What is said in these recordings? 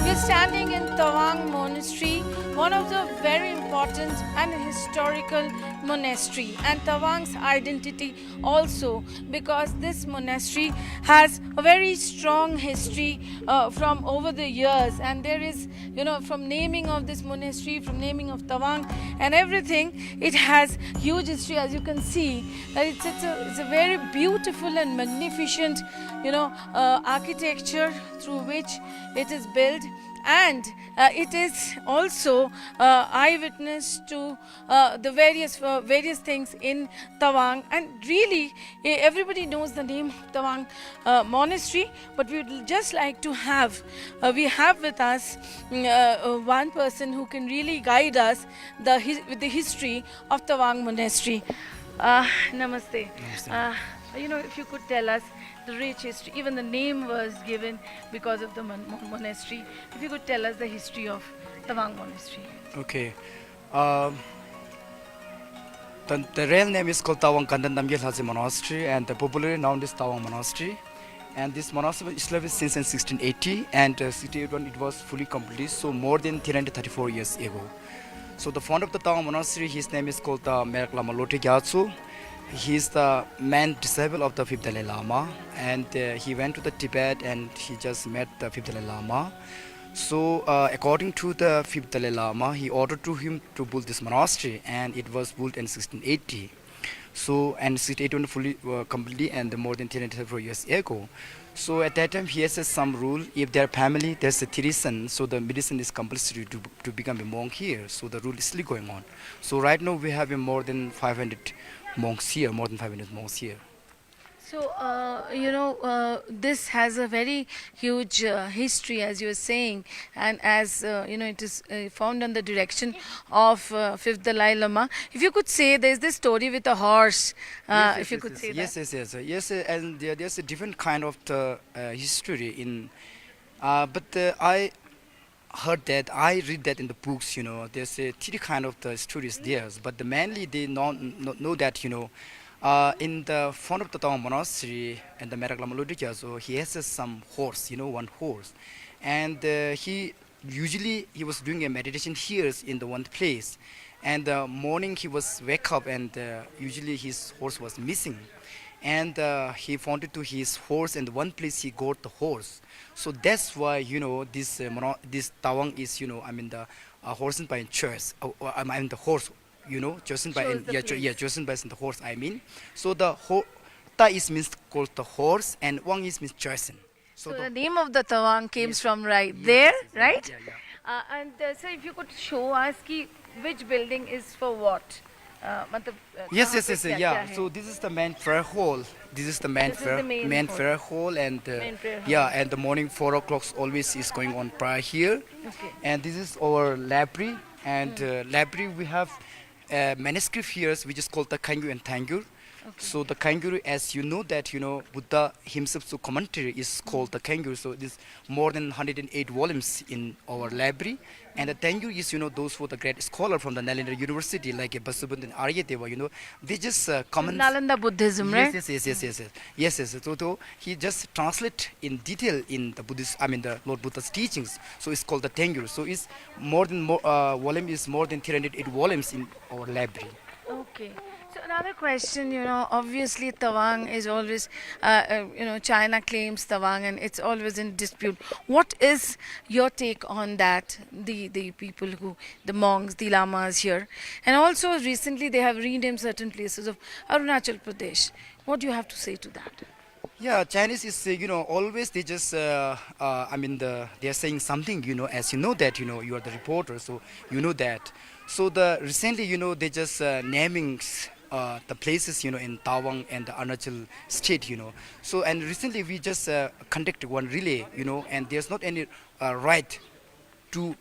We're standing in Tawang Monastery, one of the very important and historical monastery, and Tawang's identity also, because this monastery has a very strong history from over the years, and there is, from naming of this monastery, from naming of Tawang and everything, it has huge history. As you can see, that it's a very beautiful and magnificent, architecture through which it is built, and it is also eyewitness to the various things in Tawang. And really, everybody knows the name Tawang Monastery, but we would just like to have we have with us one person who can really guide us with the history of Tawang Monastery. Namaste. Namaste. If you could tell us the rich history, even the name was given because of the monastery. If you could tell us the history of Tawang Monastery. Okay. The real name is called Tawang Monastery, and popularly known as Tawang Monastery. And this monastery was established since in 1680, and 1681 it was fully completed, so more than 334 years ago. So the founder of the Tawang Monastery, his name is called Lama Lote Gyatso. He is the main disciple of the 5th Dalai Lama, and he went to the Tibet and he just met the 5th Dalai Lama. So according to the 5th Dalai Lama, he ordered to him to build this monastery, and it was built in 1680. So, and 1681 fully completely, and more than 334 years ago. So at that time he has some rule: if their family there's a tradition, so the medicine is compulsory to become a monk here. So the rule is still going on. So right now we have more than 500 monks here, So, this has a very huge history, as you were saying, and as it is found on the direction of 5th Dalai Lama. If you could say, there's this story with a horse. If you could say that. Yes, and there's a different kind of history in, but I heard that, I read that in the books. There's a three kind of the stories there, but mainly they know that in the front of the Tawang Monastery and the Meraklama Lodika, so he has some horse, one horse, and he was doing a meditation here in the one place, and morning he was wake up, and usually his horse was missing, and he found it to his horse, and one place he got the horse. So that's why this this Tawang is the horse by choice. The horse, chosen by chosen by the horse. So the Ta is means called the horse, and Wang is means chosen. So the name of the Tawang came from there, right? Yeah. And so if you could show us which building is for what? Yes. So this is the main prayer hall. This is the main prayer hall, and and the morning 4 o'clock always is going on prayer here. Okay. And this is our library, and library we have manuscript here which is called the Kangyur and Tangyur. Okay. So the Kangyur, as you know that Buddha himself, so commentary is called the Kangyur. So this more than 108 volumes in our library, and the Tangyur is those who the great scholar from the Nalanda University like Basubandhu and Aryadeva. They just comment. Nalanda Buddhism, right? Yes. So he just translate in detail in the Buddhist, the Lord Buddha's teachings. So it's called the Tangyur. So it's volume is more than 308 volumes in our library. Okay. So another question, obviously Tawang is always, China claims Tawang and it's always in dispute. What is your take on that? The people the monks, the lamas here, and also recently they have renamed certain places of Arunachal Pradesh. What do you have to say to that? Yeah, Chinese is, always they just, they are saying something, as you know that, you are the reporter, so you know that. So recently, they just naming the places, in Tawang and the Arunachal state, So, and recently we just conducted one relay, and there's not any right to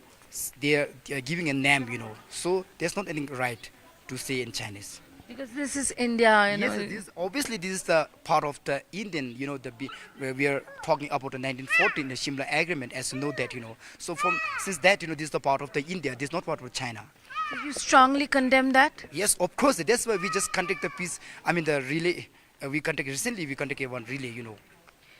they are giving a name, So there's not anything right to say in Chinese. Because this is India, you Yes, know. obviously this is the part of the Indian, where we are talking about the 1914 the Shimla Agreement, as you know that, So since that, this is the part of the India. This is not part of China. So you strongly condemn that? Yes, of course. That's why we just conduct the peace. I mean the relay. We conducted one relay.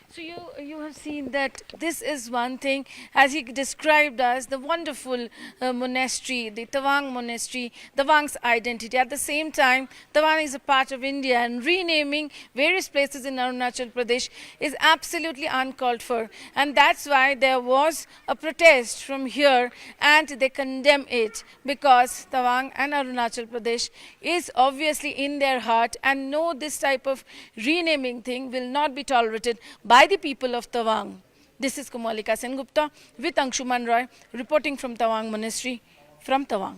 So you have seen that this is one thing, as he described us, the wonderful monastery, the Tawang Monastery, Tawang's identity. At the same time, Tawang is a part of India, and renaming various places in Arunachal Pradesh is absolutely uncalled for. And that's why there was a protest from here, and they condemn it, because Tawang and Arunachal Pradesh is obviously in their heart, and no, this type of renaming thing will not be tolerated by the people of Tawang. This is Kumalika Sengupta with Anshuman Roy reporting from Tawang Monastery from Tawang.